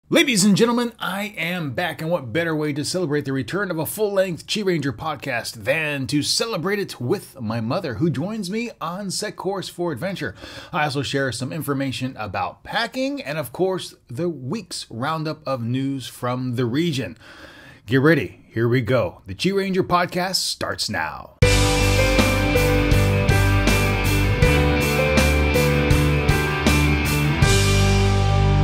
Ladies and gentlemen, I am back, and what better way to celebrate the return of a full-length QiRanger podcast than to celebrate it with my mother, who joins me on set course for adventure. I also share some information about packing and, of course, the week's roundup of news from the region. Get ready, here we go. The QiRanger podcast starts now.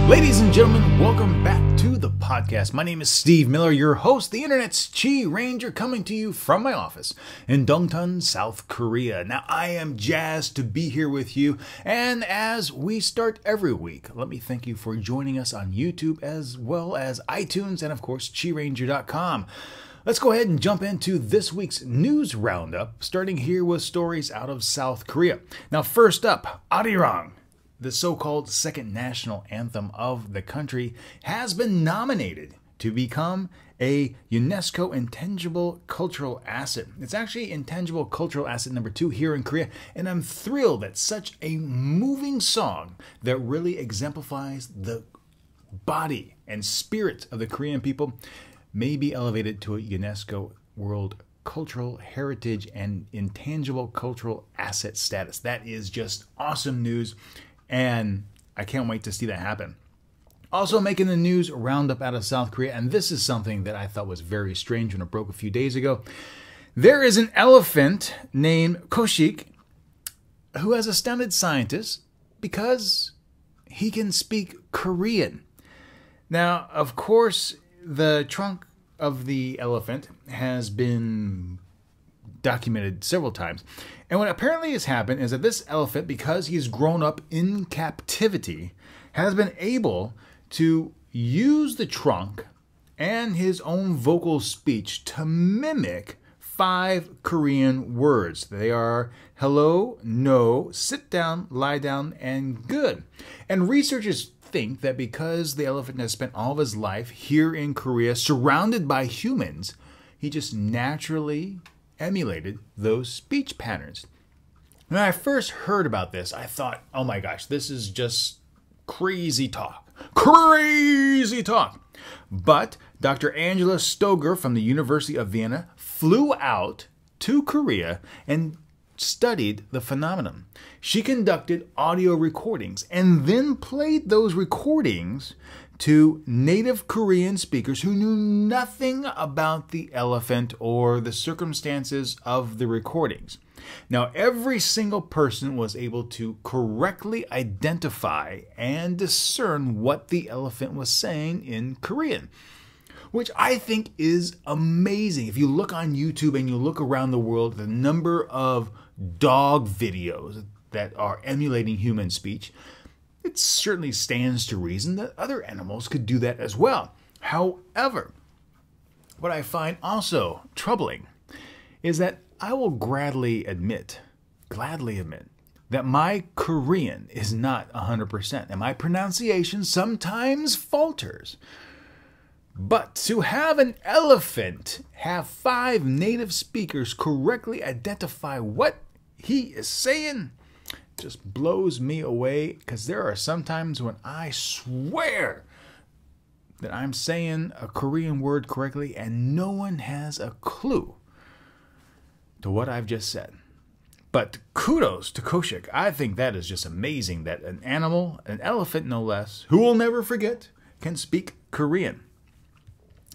Ladies and gentlemen, welcome back to the podcast. My name is Steve Miller, your host, the internet's QiRanger, coming to you from my office in Dongtan, South Korea. Now, I am jazzed to be here with you, and as we start every week, let me thank you for joining us on YouTube as well as iTunes and, of course, QiRanger.com. Let's go ahead and jump into this week's news roundup, starting here with stories out of South Korea. Now, first up, Arirang, the so-called second national anthem of the country, has been nominated to become a UNESCO Intangible Cultural Asset. It's actually Intangible Cultural Asset number 2 here in Korea, and I'm thrilled that such a moving song that really exemplifies the body and spirit of the Korean people may be elevated to a UNESCO World Cultural Heritage and Intangible Cultural Asset status. That is just awesome news. And I can't wait to see that happen. Also making the news roundup out of South Korea, and this is something that I thought was very strange when it broke a few days ago. There is an elephant named Koshik who has astounded scientists because he can speak Korean. Now, of course, the trunk of the elephant has been documented several times. And what apparently has happened is that this elephant, because he's grown up in captivity, has been able to use the trunk and his own vocal speech to mimic 5 Korean words. They are hello, no, sit down, lie down, and good. And researchers think that because the elephant has spent all of his life here in Korea surrounded by humans, he just naturally emulated those speech patterns. When I first heard about this, I thought, oh my gosh, this is just crazy talk. Crazy talk. But Dr. Angela Stoger from the University of Vienna flew out to Korea and studied the phenomenon. She conducted audio recordings and then played those recordings to native Korean speakers who knew nothing about the elephant or the circumstances of the recordings. Now, every single person was able to correctly identify and discern what the elephant was saying in Korean, which I think is amazing. If you look on YouTube and you look around the world, the number of dog videos that are emulating human speech, it certainly stands to reason that other animals could do that as well. However, what I find also troubling is that I will gladly admit that my Korean is not 100%, and my pronunciation sometimes falters. But to have an elephant have 5 native speakers correctly identify what he is saying just blows me away, because there are some times when I swear that I'm saying a Korean word correctly and no one has a clue to what I've just said. But kudos to Koshik. I think that is just amazing that an animal, an elephant no less, who will never forget, can speak Korean.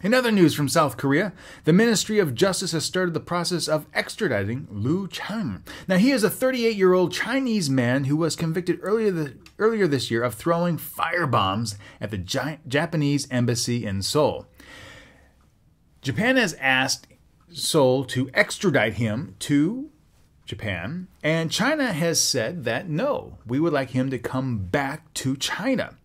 In other news from South Korea, the Ministry of Justice has started the process of extraditing Liu Chang. Now, he is a 38-year-old Chinese man who was convicted earlier this year of throwing firebombs at the Japanese embassy in Seoul. Japan has asked Seoul to extradite him to Japan, and China has said that no, we would like him to come back to China.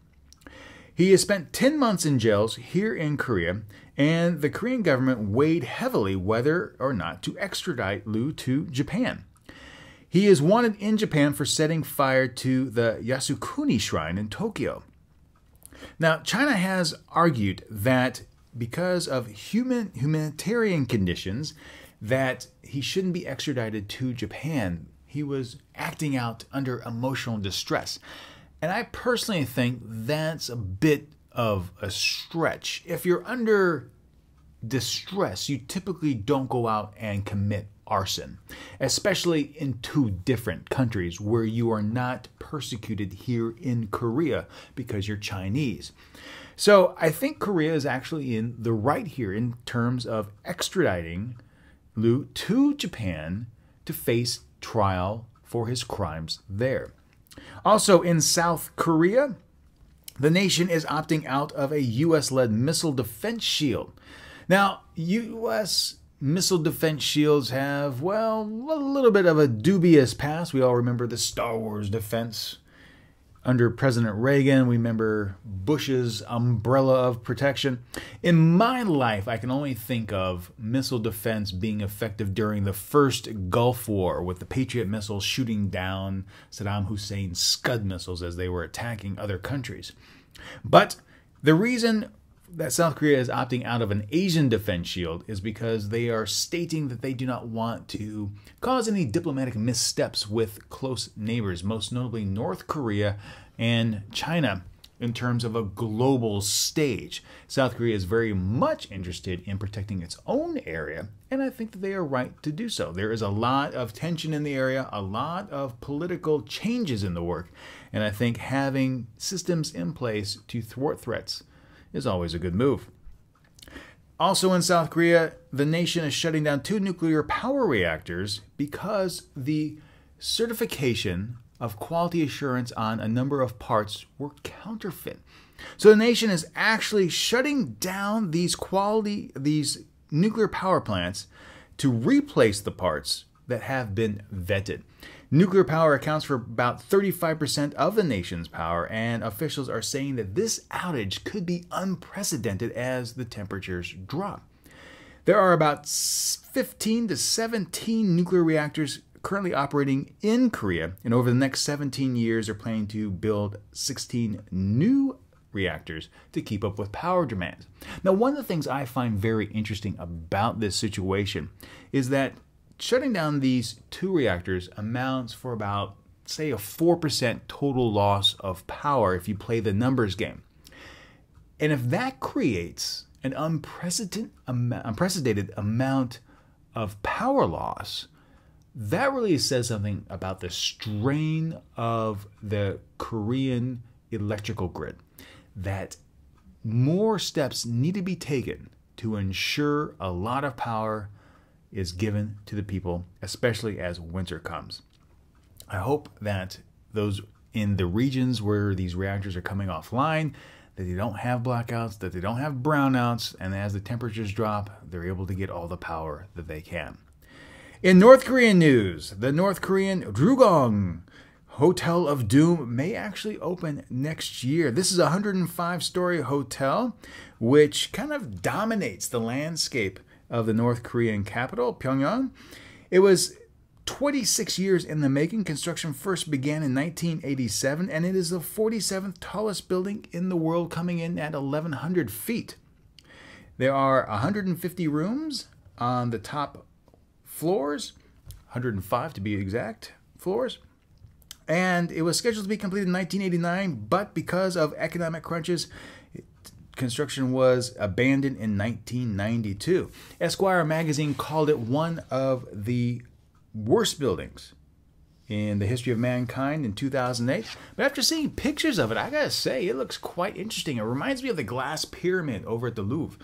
He has spent 10 months in jails here in Korea, and the Korean government weighed heavily whether or not to extradite Liu to Japan. He is wanted in Japan for setting fire to the Yasukuni Shrine in Tokyo. Now, China has argued that because of humanitarian conditions, that he shouldn't be extradited to Japan. He was acting out under emotional distress. And I personally think that's a bit of a stretch. If you're under distress, you typically don't go out and commit arson, especially in two different countries where you are not persecuted here in Korea because you're Chinese. So I think Korea is actually in the right here in terms of extraditing Liu to Japan to face trial for his crimes there. Also in South Korea, the nation is opting out of a U.S.-led missile defense shield. Now, U.S. missile defense shields have, well, a little bit of a dubious past. We all remember the Star Wars defense under President Reagan. We remember Bush's umbrella of protection. In my life, I can only think of missile defense being effective during the first Gulf War, with the Patriot missiles shooting down Saddam Hussein's Scud missiles as they were attacking other countries. But the reason that South Korea is opting out of an Asian defense shield is because they are stating that they do not want to cause any diplomatic missteps with close neighbors, most notably North Korea and China, in terms of a global stage. South Korea is very much interested in protecting its own area, and I think that they are right to do so. There is a lot of tension in the area, a lot of political changes in the work, and I think having systems in place to thwart threats is always a good move. Also in South Korea, the nation is shutting down 2 nuclear power reactors because the certification of quality assurance on a number of parts were counterfeit. So the nation is actually shutting down these nuclear power plants to replace the parts that have been vetted. Nuclear power accounts for about 35% of the nation's power, and officials are saying that this outage could be unprecedented as the temperatures drop. There are about 15 to 17 nuclear reactors currently operating in Korea, and over the next 17 years are planning to build 16 new reactors to keep up with power demands. Now, one of the things I find very interesting about this situation is that shutting down these 2 reactors amounts for about, say, a 4% total loss of power if you play the numbers game. And if that creates an unprecedented amount of power loss, that really says something about the strain of the Korean electrical grid, that more steps need to be taken to ensure a lot of power is given to the people, especially as winter comes. I hope that those in the regions where these reactors are coming offline, that they don't have blackouts, that they don't have brownouts, and as the temperatures drop, they're able to get all the power that they can. In North Korean news, the North Korean Drugong Hotel of Doom may actually open next year. This is a 105-story hotel, which kind of dominates the landscape of the North Korean capital, Pyongyang. It was 26 years in the making. Construction first began in 1987, and it is the 47th tallest building in the world, coming in at 1,100 feet. There are 150 rooms on the top floors, 105 to be exact floors, and it was scheduled to be completed in 1989, but because of economic crunches, construction was abandoned in 1992. Esquire magazine called it one of the worst buildings in the history of mankind in 2008. But after seeing pictures of it, I gotta say, it looks quite interesting. It reminds me of the glass pyramid over at the Louvre.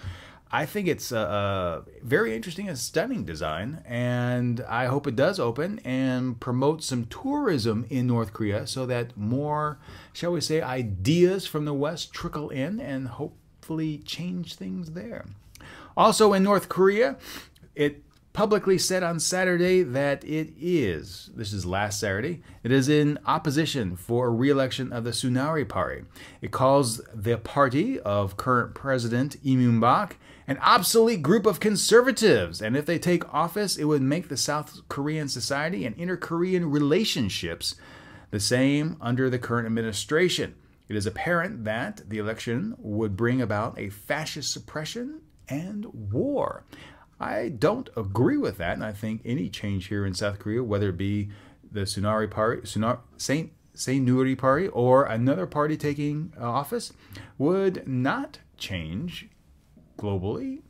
I think it's a very interesting and stunning design, and I hope it does open and promote some tourism in North Korea so that more, shall we say, ideas from the West trickle in and hopefully change things there. Also in North Korea, it publicly said on Saturday that this is last Saturday, it is in opposition for a re-election of the Sunari Party. It calls the party of current President Lee Myung-bak an obsolete group of conservatives, and if they take office, it would make the South Korean society and inter-Korean relationships the same under the current administration. It is apparent that the election would bring about a fascist suppression and war. I don't agree with that, and I think any change here in South Korea, whether it be the Sunari Party, say, Nuri Party or another party taking office would not change globally.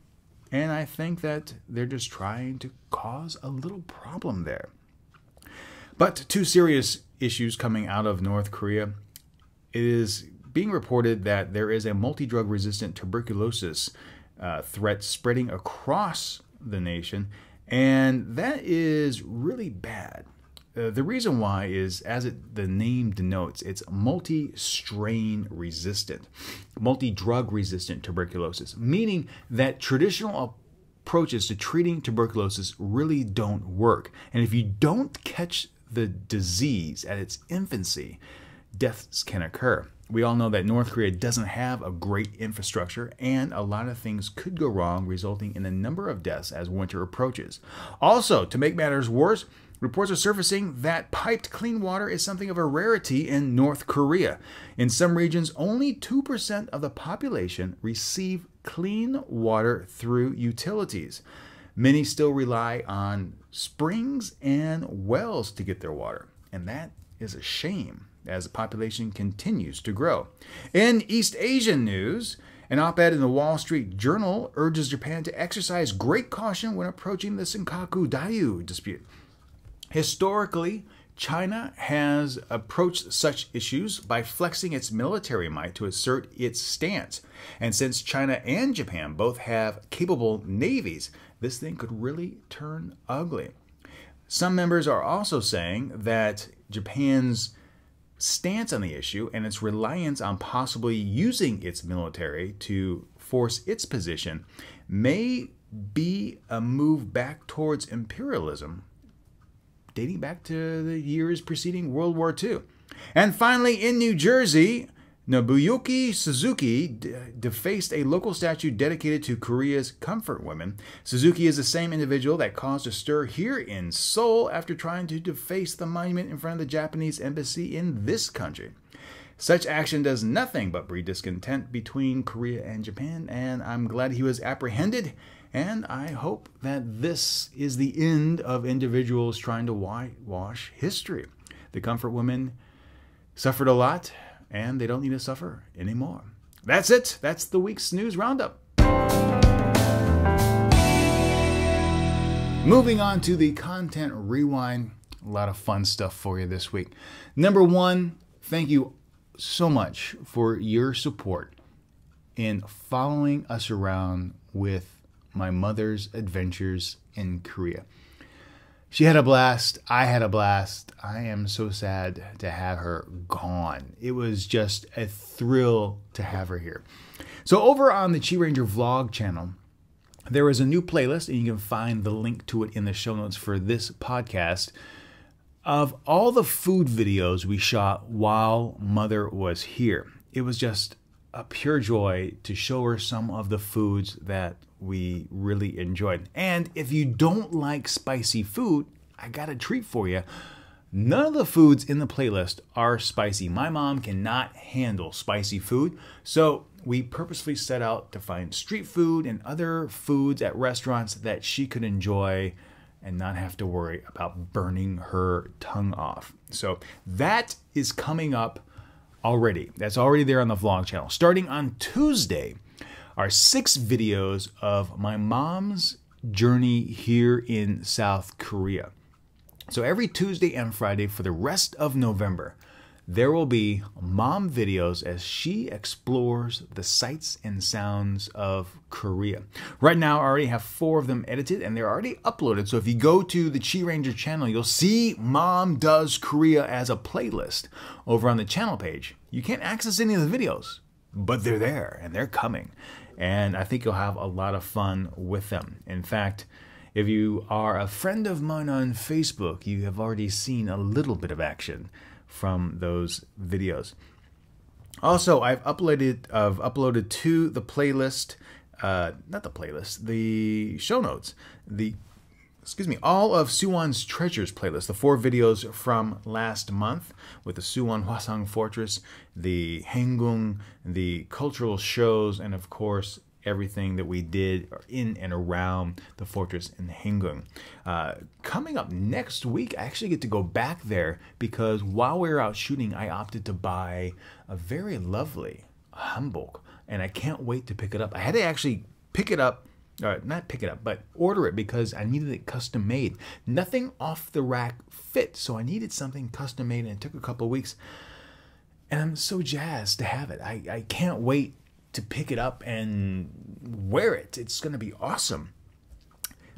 And I think that they're just trying to cause a little problem there. But two serious issues coming out of North Korea. It is being reported that there is a multi-drug resistant tuberculosis threat spreading across the nation, and that is really bad. The reason why is, as the name denotes, it's multi-strain resistant, multi-drug resistant tuberculosis, meaning that traditional approaches to treating tuberculosis really don't work. And if you don't catch the disease at its infancy, deaths can occur. We all know that North Korea doesn't have a great infrastructure, and a lot of things could go wrong, resulting in a number of deaths as winter approaches. Also, to make matters worse, reports are surfacing that piped clean water is something of a rarity in North Korea. In some regions, only 2% of the population receive clean water through utilities. Many still rely on springs and wells to get their water, and that is a shame as the population continues to grow. In East Asian news, an op-ed in the Wall Street Journal urges Japan to exercise great caution when approaching the Senkaku Dayu dispute. Historically, China has approached such issues by flexing its military might to assert its stance. And since China and Japan both have capable navies, this thing could really turn ugly. Some members are also saying that Japan's stance on the issue and its reliance on possibly using its military to force its position may be a move back towards imperialism, dating back to the years preceding World War II. And finally, in New Jersey, Nobuyuki Suzuki defaced a local statue dedicated to Korea's comfort women. Suzuki is the same individual that caused a stir here in Seoul after trying to deface the monument in front of the Japanese embassy in this country. Such action does nothing but breed discontent between Korea and Japan, and I'm glad he was apprehended, and I hope that this is the end of individuals trying to whitewash history. The comfort women suffered a lot, and they don't need to suffer anymore. That's it. That's the week's news roundup. Moving on to the content rewind. A lot of fun stuff for you this week. Number one, thank you so much for your support in following us around with my mother's adventures in Korea. She had a blast. I had a blast. I am so sad to have her gone. It was just a thrill to have her here. So over on the QiRanger vlog channel, there is a new playlist, and you can find the link to it in the show notes for this podcast, of all the food videos we shot while Mother was here. It was just a pure joy to show her some of the foods that we really enjoyed. And if you don't like spicy food, I got a treat for you. None of the foods in the playlist are spicy. My mom cannot handle spicy food, so we purposefully set out to find street food and other foods at restaurants that she could enjoy and not have to worry about burning her tongue off. So that is coming up already. That's already there on the vlog channel. Starting on Tuesday are 6 videos of my mom's journey here in South Korea. So every Tuesday and Friday for the rest of November, there will be mom videos as she explores the sights and sounds of Korea. Right now, I already have 4 of them edited, and they're already uploaded. So if you go to the QiRanger channel, you'll see Mom Does Korea as a playlist over on the channel page. You can't access any of the videos, but they're there, and they're coming. And I think you'll have a lot of fun with them. In fact, if you are a friend of mine on Facebook, you have already seen a little bit of action from those videos. Also, I've uploaded to the playlist, the show notes, all of Suwon's Treasures playlist, the 4 videos from last month with the Suwon Hwasong Fortress, the Haengung, the cultural shows, and of course, everything that we did in and around the fortress in Hengung. Coming up next week, I actually get to go back there because while we were out shooting, I opted to buy a very lovely hanbok, and I can't wait to pick it up. I had to actually pick it up, not pick it up, but order it because I needed it custom made. Nothing off the rack fit, so I needed something custom made, and it took a couple of weeks. And I'm so jazzed to have it. I can't wait to pick it up and wear it. It's going to be awesome.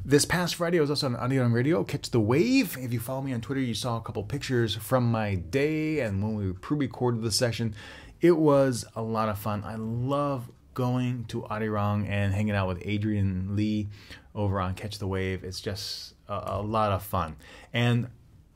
This past Friday, I was also on Audio and Radio, Catch the Wave. If you follow me on Twitter, you saw a couple pictures from my day and when we pre-recorded the session. It was a lot of fun. I love going to Arirang and hanging out with Adrian Lee over on Catch the Wave. It's just a lot of fun. And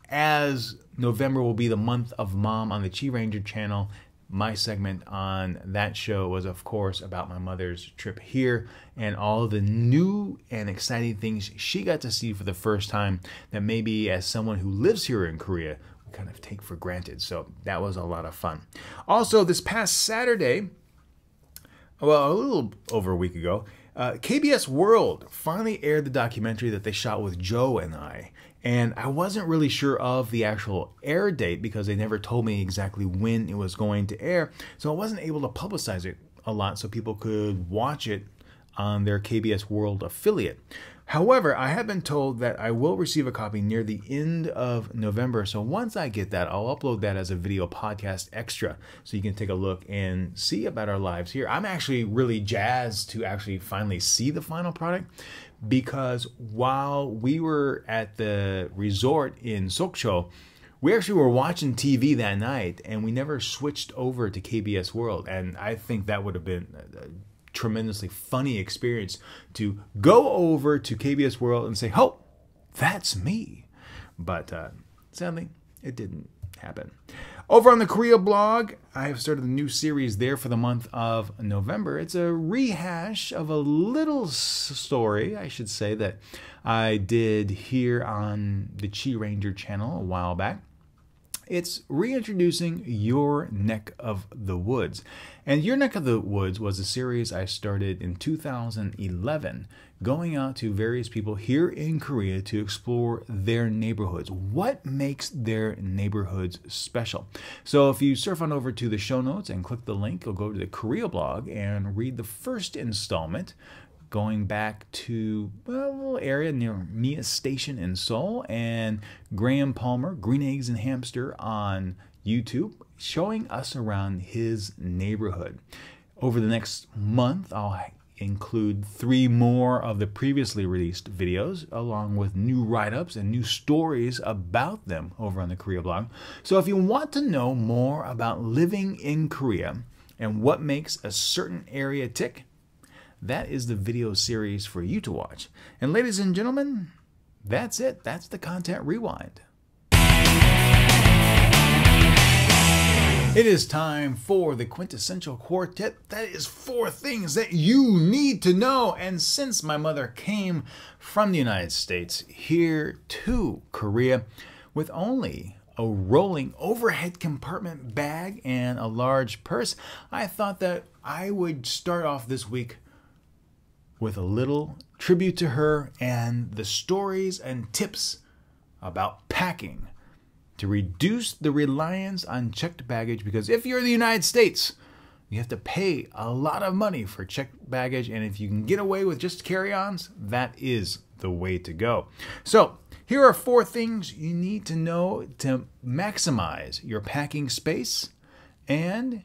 as November will be the month of mom on the QiRanger channel, my segment on that show was, of course, about my mother's trip here and all the new and exciting things she got to see for the first time that maybe as someone who lives here in Korea, we kind of take for granted. So that was a lot of fun. Also, this past Saturday, well, a little over a week ago, KBS World finally aired the documentary that they shot with Joe and I. And I wasn't really sure of the actual air date because they never told me exactly when it was going to air. So I wasn't able to publicize it a lot so people could watch it on their KBS World affiliate. However, I have been told that I will receive a copy near the end of November. So once I get that, I'll upload that as a video podcast extra so you can take a look and see about our lives here. I'm actually really jazzed to actually finally see the final product because while we were at the resort in Sokcho, we actually were watching TV that night and we never switched over to KBS World. And I think that would have been tremendously funny experience to go over to KBS World and say, oh, that's me. But sadly, it didn't happen. Over on the Korea blog, I have started a new series there for the month of November. It's a rehash of a little story, I should say, that I did here on the QiRanger channel a while back. It's reintroducing Your Neck of the Woods. And Your Neck of the Woods was a series I started in 2011, going out to various people here in Korea to explore their neighborhoods. What makes their neighborhoods special? So if you surf on over to the show notes and click the link, you'll go to the Korea blog and read the first installment, going back to a little area near Mia Station in Seoul, and Graham Palmer, Green Eggs and Hamster on YouTube, showing us around his neighborhood. Over the next month, I'll include 3 more of the previously released videos, along with new write-ups and new stories about them over on the Korea blog. So if you want to know more about living in Korea and what makes a certain area tick, that is the video series for you to watch. And ladies and gentlemen, that's it. That's the Content Rewind. It is time for the Quintessential Quartet. That is 4 things that you need to know. And since my mother came from the United States here to Korea with only a rolling overhead compartment bag and a large purse, I thought that I would start off this week with a little tribute to her and the stories and tips about packing to reduce the reliance on checked baggage, because if you're in the United States, you have to pay a lot of money for checked baggage, and if you can get away with just carry-ons, that is the way to go. So here are 4 things you need to know to maximize your packing space and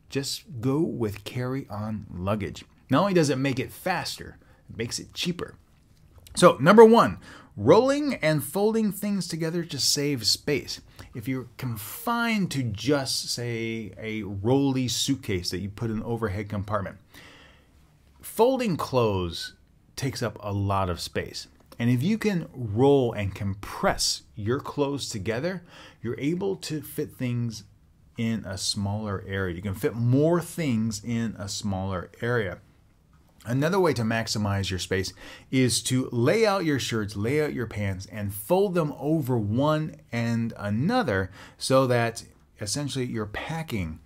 just go with carry-on luggage. Not only does it make it faster, it makes it cheaper. So, number 1, rolling and folding things together to save space. If you're confined to just, say, a rolly suitcase that you put in an overhead compartment, folding clothes takes up a lot of space. And if you can roll and compress your clothes together, you're able to fit things in a smaller area. You can fit more things in a smaller area. Another way to maximize your space is to lay out your shirts, lay out your pants, and fold them over one and another so that essentially you're packing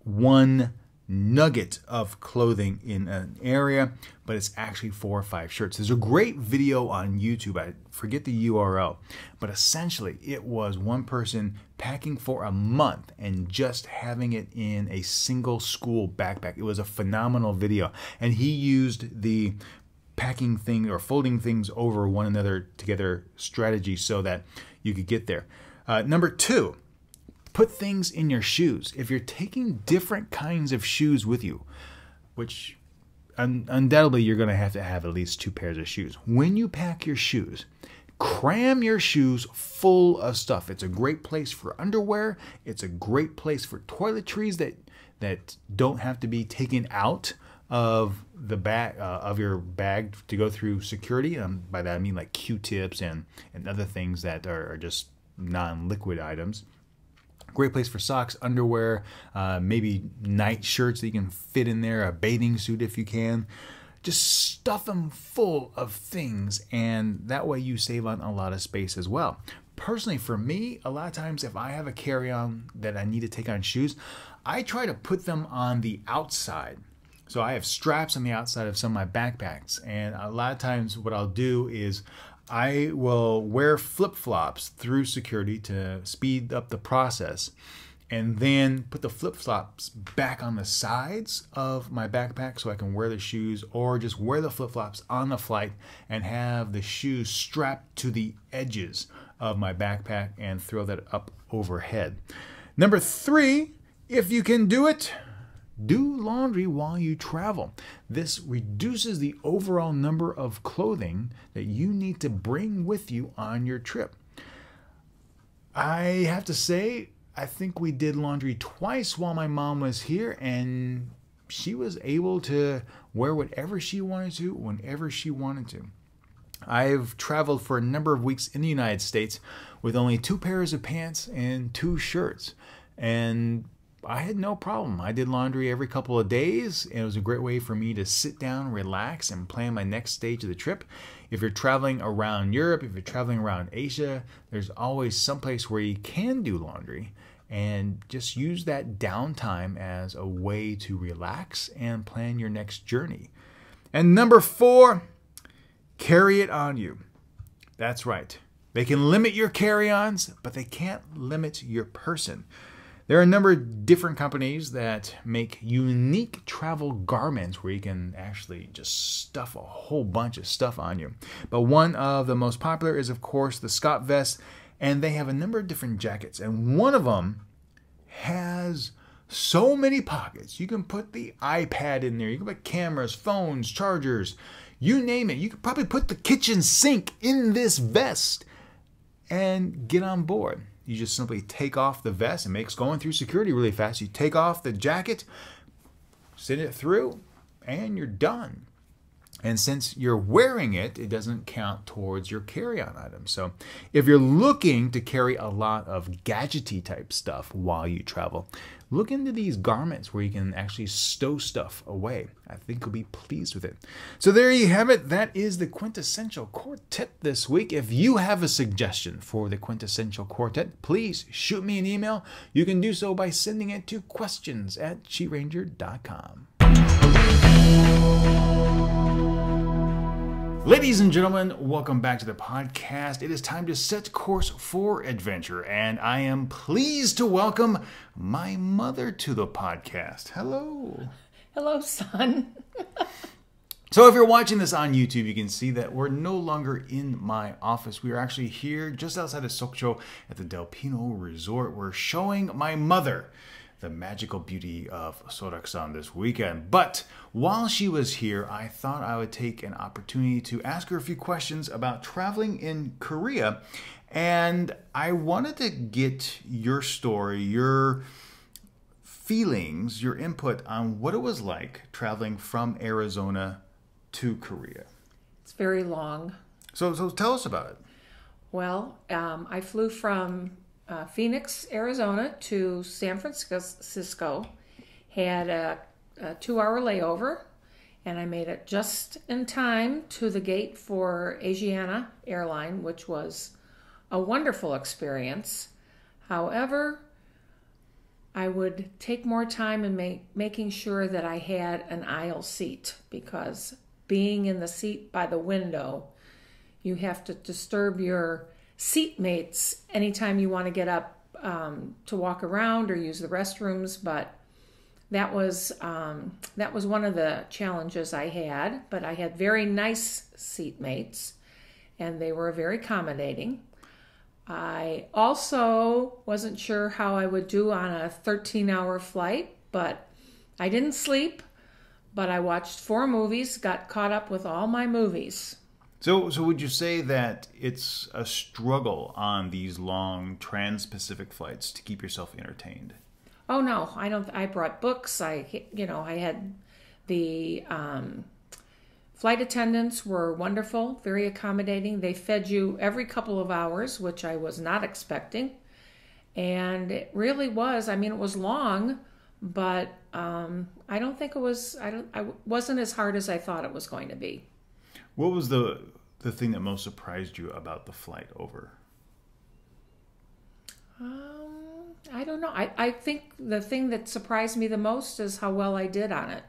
one nugget of clothing in an area, but it's actually 4 or 5 shirts. There's a great video on YouTube. I forget the URL, but essentially it was one person packing for a month and just having it in a single school backpack. It was a phenomenal video, and he used the packing thing or folding things over one another together strategy so that you could get there. Number 2, put things in your shoes. If you're taking different kinds of shoes with you, which undoubtedly you're going to have at least 2 pairs of shoes. When you pack your shoes, cram your shoes full of stuff. It's a great place for underwear. It's a great place for toiletries that don't have to be taken out of the bag of your bag to go through security. By that I mean like Q-tips and other things that are just non-liquid items. Great place for socks, underwear, maybe night shirts that you can fit in there, a bathing suit if you can. Just stuff them full of things, and that way you save on a lot of space as well. Personally, for me, a lot of times if I have a carry-on that I need to take on shoes, I try to put them on the outside. So I have straps on the outside of some of my backpacks, and a lot of times what I'll do is I will wear flip-flops through security to speed up the process, and then put the flip-flops back on the sides of my backpack so I can wear the shoes, or just wear the flip-flops on the flight and have the shoes strapped to the edges of my backpack and throw that up overhead. Number 3, if you can do it, do laundry while you travel. This reduces the overall number of clothing that you need to bring with you on your trip. I have to say, I think we did laundry twice while my mom was here, and she was able to wear whatever she wanted to, whenever she wanted to. I've traveled for a number of weeks in the United States with only 2 pairs of pants and 2 shirts, and I had no problem. I did laundry every couple of days, and it was a great way for me to sit down, relax, and plan my next stage of the trip. If you're traveling around Europe, if you're traveling around Asia, there's always someplace where you can do laundry, and just use that downtime as a way to relax and plan your next journey. And number 4, carry it on you. That's right. They can limit your carry-ons, but they can't limit your person. There are a number of different companies that make unique travel garments where you can actually just stuff a whole bunch of stuff on you. But one of the most popular is, of course, the Scott vest, and they have a number of different jackets, and one of them has so many pockets. You can put the iPad in there, you can put cameras, phones, chargers, you name it. You could probably put the kitchen sink in this vest and get on board. You just simply take off the vest. It makes going through security really fast. You take off the jacket, send it through, and you're done. And since you're wearing it, it doesn't count towards your carry-on items. So if you're looking to carry a lot of gadgety type stuff while you travel, look into these garments where you can actually stow stuff away. I think you'll be pleased with it. So there you have it. That is the Quintessential Quartet this week. If you have a suggestion for the Quintessential Quartet, please shoot me an email. You can do so by sending it to questions@QiRanger.com. Ladies and gentlemen, welcome back to the podcast. It is time to set course for adventure, and I am pleased to welcome my mother to the podcast. Hello. Hello, son. So if you're watching this on YouTube, you can see that we're no longer in my office. We are actually here just outside of Sokcho at the Del Pino Resort. We're showing my mother the magical beauty of Soraksan this weekend. But while she was here, I thought I would take an opportunity to ask her a few questions about traveling in Korea. And I wanted to get your story, your feelings, your input on what it was like traveling from Arizona to Korea. It's very long. So tell us about it. Well, I flew from Phoenix, Arizona to San Francisco, had a 2-hour layover, and I made it just in time to the gate for Asiana Airline, which was a wonderful experience. However, I would take more time in making sure that I had an aisle seat, because being in the seat by the window, you have to disturb your seatmates anytime you want to get up to walk around or use the restrooms. But that was one of the challenges I had. But I had very nice seatmates, and they were very accommodating. I also wasn't sure how I would do on a 13-hour flight, but I didn't sleep. But I watched 4 movies, got caught up with all my movies. So would you say that it's a struggle on these long trans-Pacific flights to keep yourself entertained? Oh no, I don't. I brought books. I had the flight attendants were wonderful, very accommodating. They fed you every couple of hours, which I was not expecting, and it really was. I mean, it was long, but I don't think it was. I wasn't as hard as I thought it was going to be. What was the thing that most surprised you about the flight over? I don't know. I think the thing that surprised me the most is how well I did on it.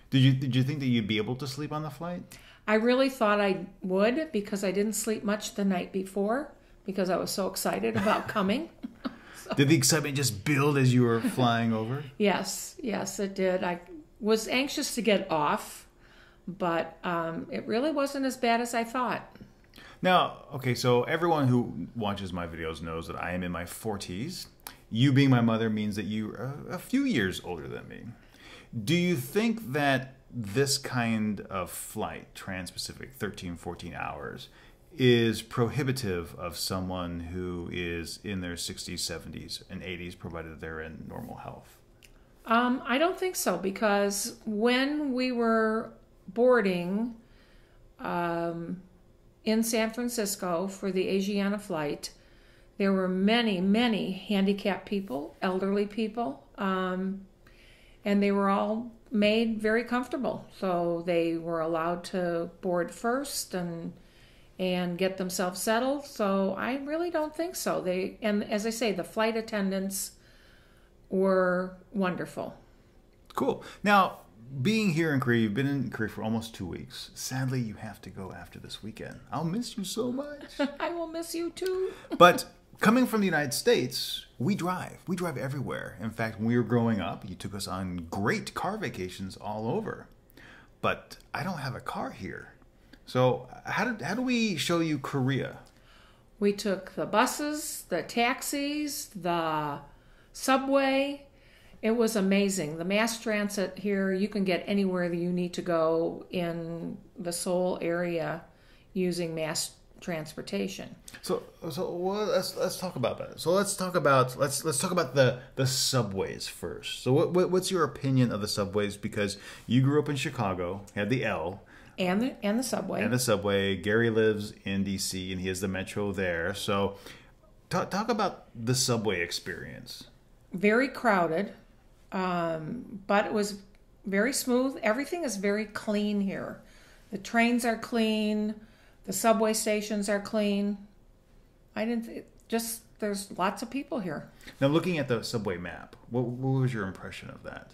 Did you think that you'd be able to sleep on the flight? I really thought I would, because I didn't sleep much the night before because I was so excited about coming. Did the excitement just build as you were flying over? Yes, it did. I was anxious to get off, but it really wasn't as bad as I thought. Now, okay, so everyone who watches my videos knows that I am in my 40s. You being my mother means that you're a few years older than me. Do you think that this kind of flight, trans-Pacific, 13, 14 hours, is prohibitive of someone who is in their 60s, 70s, and 80s, provided they're in normal health? I don't think so, because when we were boarding in San Francisco for the Asiana flight, there were many, many handicapped people, elderly people, and they were all made very comfortable. So they were allowed to board first and get themselves settled. So I really don't think so. And as I say, the flight attendants were wonderful. Cool. Now, being here in Korea, you've been in Korea for almost 2 weeks. Sadly, you have to go after this weekend. I'll miss you so much. I will miss you too. But coming from the United States, we drive. We drive everywhere. In fact, when we were growing up, you took us on great car vacations all over. But I don't have a car here. So how do we show you Korea? We took the buses, the taxis, the subway. It was amazing. The mass transit here, you can get anywhere that you need to go in the Seoul area using mass transportation. So well, let's talk about that. So let's talk about the subways first. So what's your opinion of the subways? Because you grew up in Chicago, had the L. And the subway. And the subway. Gary lives in D.C. and he has the metro there. So talk about the subway experience. Very crowded, but it was very smooth. Everything is very clean here. The trains are clean. The subway stations are clean. There's lots of people here. Now, looking at the subway map, what was your impression of that?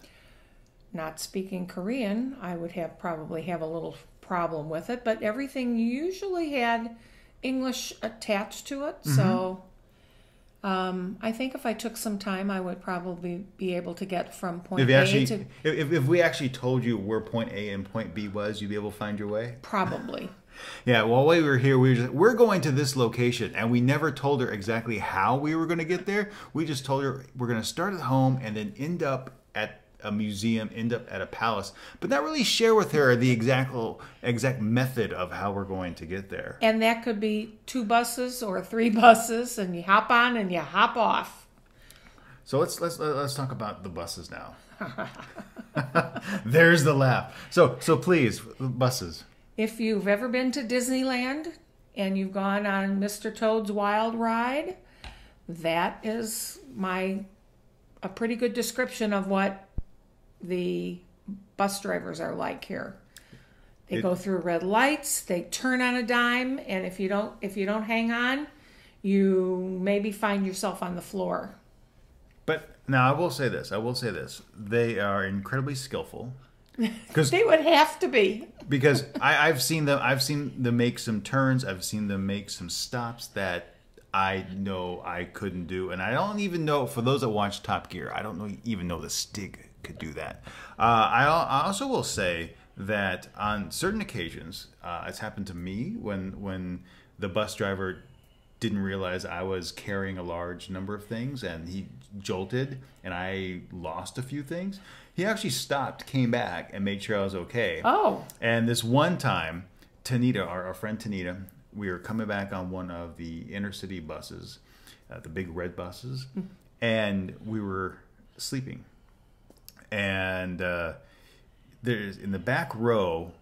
Not speaking Korean, I would probably have a little problem with it, but everything usually had English attached to it. Mm-hmm. So I think if I took some time, I would probably be able to get from point A to... If we actually told you where point A and point B was, you'd be able to find your way? Probably. Yeah, while we were here, we're going to this location, and we never told her exactly how we were going to get there. We just told her we're going to start at home and then end up at a museum, end up at a palace, but not really share with her the exact method of how we're going to get there. And that could be 2 buses or 3 buses, and you hop on and you hop off. So let's talk about the buses now. There's the laugh. So please, buses. If you've ever been to Disneyland and you've gone on Mr. Toad's Wild Ride, that is a pretty good description of what the bus drivers are like here. They go through red lights, they turn on a dime, and if you don't hang on, you maybe find yourself on the floor. But now I will say this. They are incredibly skillful. They would have to be. Because I've seen them make some turns. I've seen them make some stops that I know I couldn't do. And I don't even know, for those that watch Top Gear, I don't even know the Stig could do that. I also will say that on certain occasions, it's happened to me when the bus driver didn't realize I was carrying a large number of things and he jolted and I lost a few things. He actually stopped, came back, and made sure I was okay. Oh. And this one time, Tanita, our friend Tanita, we were coming back on one of the intercity buses, the big red buses, and we were sleeping. And there's in the back row,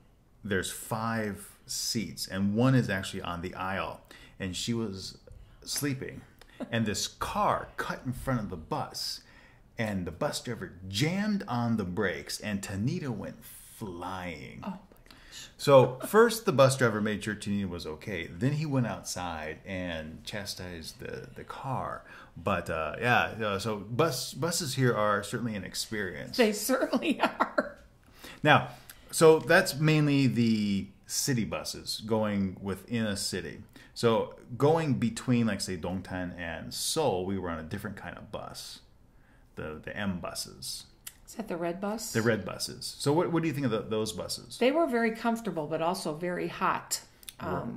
there's 5 seats, and one is actually on the aisle. And she was sleeping, and this car cut in front of the bus, and the bus driver jammed on the brakes, and Tanita went flying. Oh my gosh. So first the bus driver made sure Tanita was okay. Then he went outside and chastised the car. But so buses here are certainly an experience. They certainly are. Now, so that's mainly the city buses going within a city. So going between, like, say, Dongtan and Seoul, we were on a different kind of bus, the M buses. Is that the red bus? The red buses. So what do you think of those buses? They were very comfortable, but also very hot.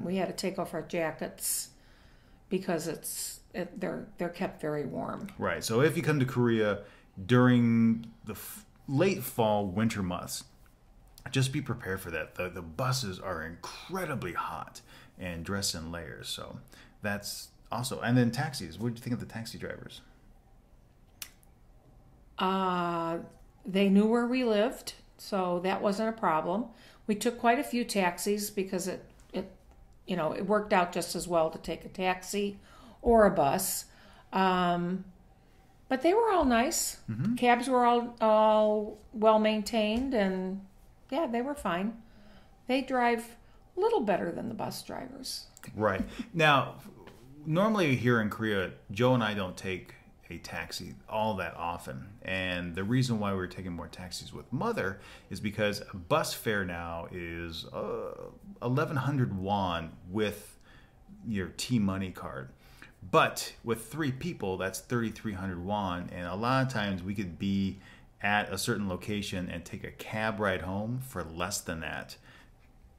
We had to take off our jackets because they're kept very warm. Right. So if you come to Korea during the late fall, winter months, just be prepared for that. The buses are incredibly hot and dressed in layers. So that's also. And then taxis. What did you think of the taxi drivers? They knew where we lived, so that wasn't a problem. We took quite a few taxis because it worked out just as well to take a taxi or a bus. But they were all nice. Mm-hmm. Cabs were all well maintained, and yeah, they were fine. They drive a little better than the bus drivers. Right. Now, normally here in Korea, Joe and I don't take a taxi all that often. And the reason why we're taking more taxis with Mother is because a bus fare now is 1,100 won with your T-Money card. But with 3 people, that's 3,300 won. And a lot of times we could be at a certain location and take a cab ride home for less than that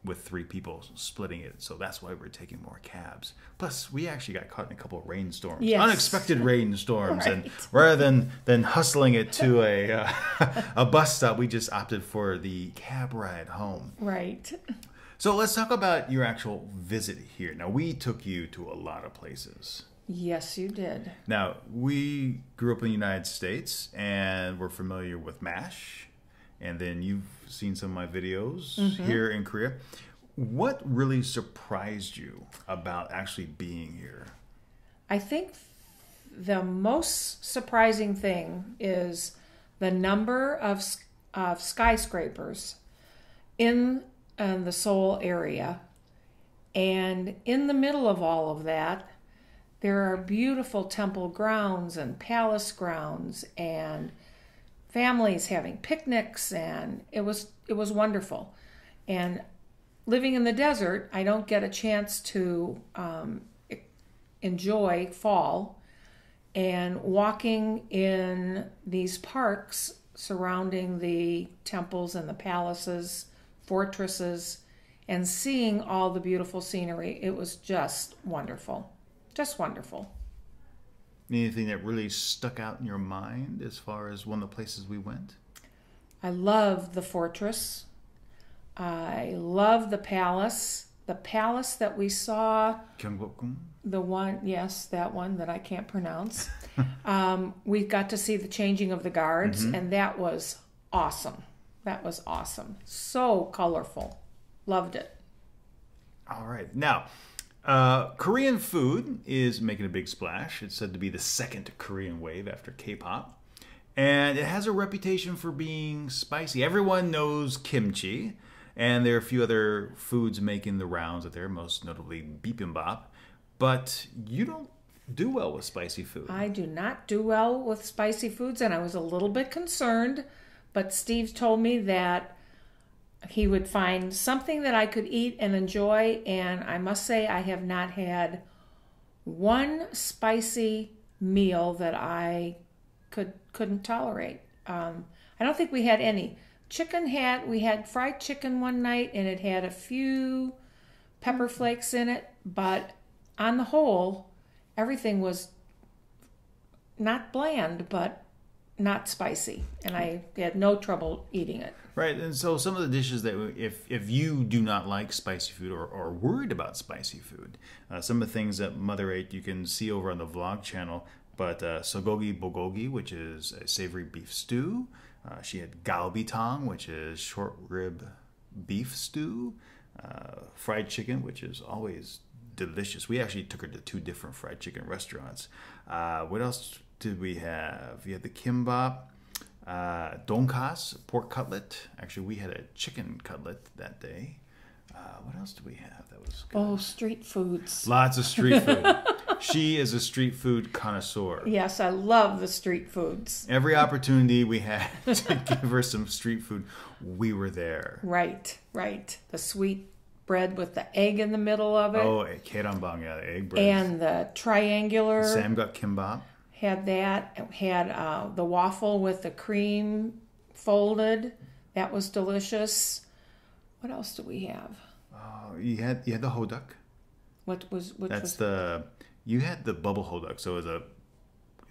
with 3 people splitting it. So that's why we're taking more cabs. Plus, we actually got caught in a couple of rainstorms, yes. Unexpected rainstorms. Right. And rather than hustling it to a bus stop, we just opted for the cab ride home. Right. So let's talk about your actual visit here. Now, we took you to a lot of places. Yes, you did. Now, we grew up in the United States, and we're familiar with MASH. And then you've seen some of my videos here in Korea. What really surprised you about actually being here? I think the most surprising thing is the number of skyscrapers in the Seoul area. And in the middle of all of that, there are beautiful temple grounds and palace grounds and families having picnics, and it was wonderful. And living in the desert, I don't get a chance to enjoy fall, and walking in these parks surrounding the temples and the palaces, fortresses, and seeing all the beautiful scenery, it was just wonderful. Just wonderful. Anything that really stuck out in your mind as far as one of the places we went? I love the fortress. I love the palace. The palace that we saw. Gyeongbokgung? The one, yes, that one that I can't pronounce. We got to see the changing of the guards, and that was awesome. That was awesome. So colorful. Loved it. All right. Now, Korean food is making a big splash. It's said to be the second Korean wave after K-pop. And it has a reputation for being spicy. Everyone knows kimchi. And there are a few other foods making the rounds out there, most notably bibimbap. But you don't do well with spicy food. I do not do well with spicy foods, and I was a little bit concerned, but Steve told me that he would find something that I could eat and enjoy, and I must say I have not had one spicy meal that I couldn't tolerate. I don't think we had any. We had fried chicken one night, and it had a few pepper flakes in it, but on the whole, everything was not bland, but not spicy, and I had no trouble eating it. Right, and so some of the dishes that, if you do not like spicy food or worried about spicy food, some of the things that Mother ate you can see over on the vlog channel, but sogogi bulgogi, which is a savory beef stew. She had galbitang, which is short rib beef stew. Fried chicken, which is always delicious. We actually took her to 2 different fried chicken restaurants. What else did we have? You had the kimbap, donkas, pork cutlet. Actually, we had a chicken cutlet that day. What else did we have that was good? Oh, street foods. Lots of street food. She is a street food connoisseur. Yes, I love the street foods. Every opportunity we had to give her some street food, we were there. Right. The sweet bread with the egg in the middle of it. Oh, keranbang, yeah, the egg bread. And the triangular. Samguk kimbap. Had that. Had the waffle with the cream folded. That was delicious. What else do we have? Oh, you had the hoduk. You had the bubble hoduk. So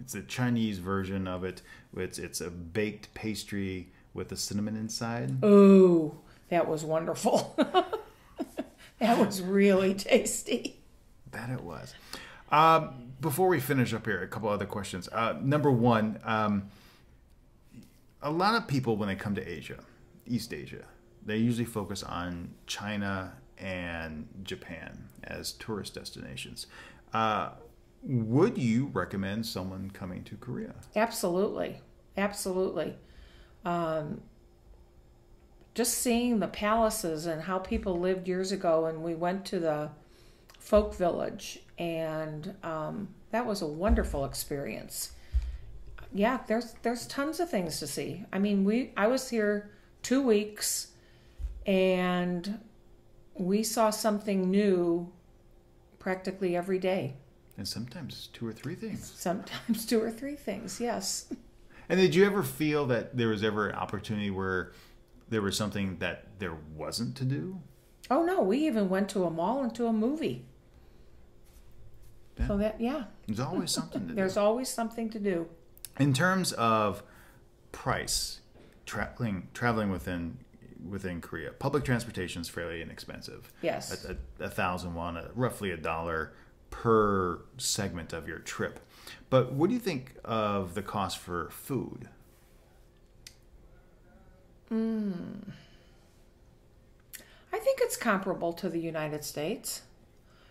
it's a Chinese version of it. It's a baked pastry with the cinnamon inside. Oh, that was wonderful. That was really tasty. That it was. Before we finish up here, a couple other questions. Number one, a lot of people when they come to Asia, East Asia, they usually focus on China and Japan as tourist destinations. Would you recommend someone coming to Korea? Absolutely. Just seeing the palaces and how people lived years ago, and we went to the folk village, and that was a wonderful experience. Yeah, there's tons of things to see. I mean, I was here 2 weeks, and we saw something new practically every day. And sometimes 2 or 3 things. Sometimes 2 or 3 things, yes. And did you ever feel that there was ever an opportunity where there was something that there wasn't to do? Oh, no. We even went to a mall and to a movie. Yeah. So There's always something to do. There's always something to do. In terms of price, traveling within Korea, public transportation is fairly inexpensive. Yes. 1,000 won, roughly $1 per segment of your trip. But what do you think of the cost for food? I think it's comparable to the United States,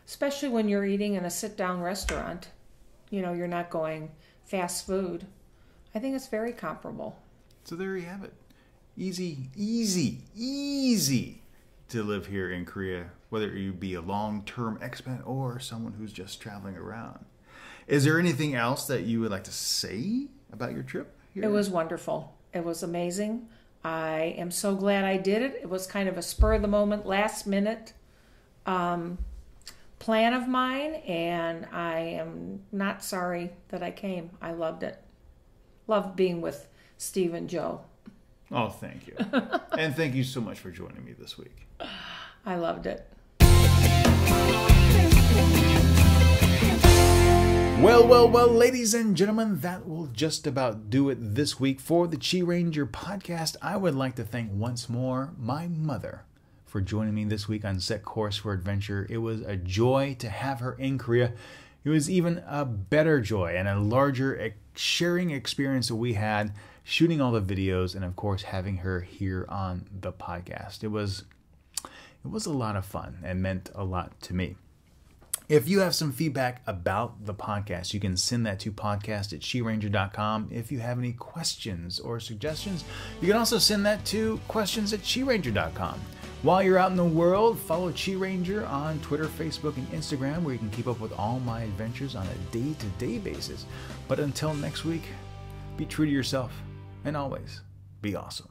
especially when you're eating in a sit-down restaurant. You know, you're not going fast food. I think it's very comparable. So there you have it. Easy to live here in Korea, whether you be a long-term expat or someone who's just traveling around. Is there anything else that you would like to say about your trip here? It was wonderful. It was amazing. I am so glad I did it. It was kind of a spur-of-the-moment, last-minute plan of mine, and I am not sorry that I came. I loved it. Loved being with Steve and Joe. Oh, thank you. And thank you so much for joining me this week. I loved it. Well, ladies and gentlemen, that will just about do it this week for the QiRanger Podcast. I would like to thank once more my mother for joining me this week on Set Course for Adventure. It was a joy to have her in Korea. It was even a better joy and a larger sharing experience that we had shooting all the videos and, of course, having her here on the podcast. It was a lot of fun and meant a lot to me. If you have some feedback about the podcast, you can send that to podcast@QiRanger.com. If you have any questions or suggestions, you can also send that to questions@QiRanger.com. While you're out in the world, follow QiRanger on Twitter, Facebook, and Instagram, where you can keep up with all my adventures on a day-to-day basis. But until next week, be true to yourself, and always be awesome.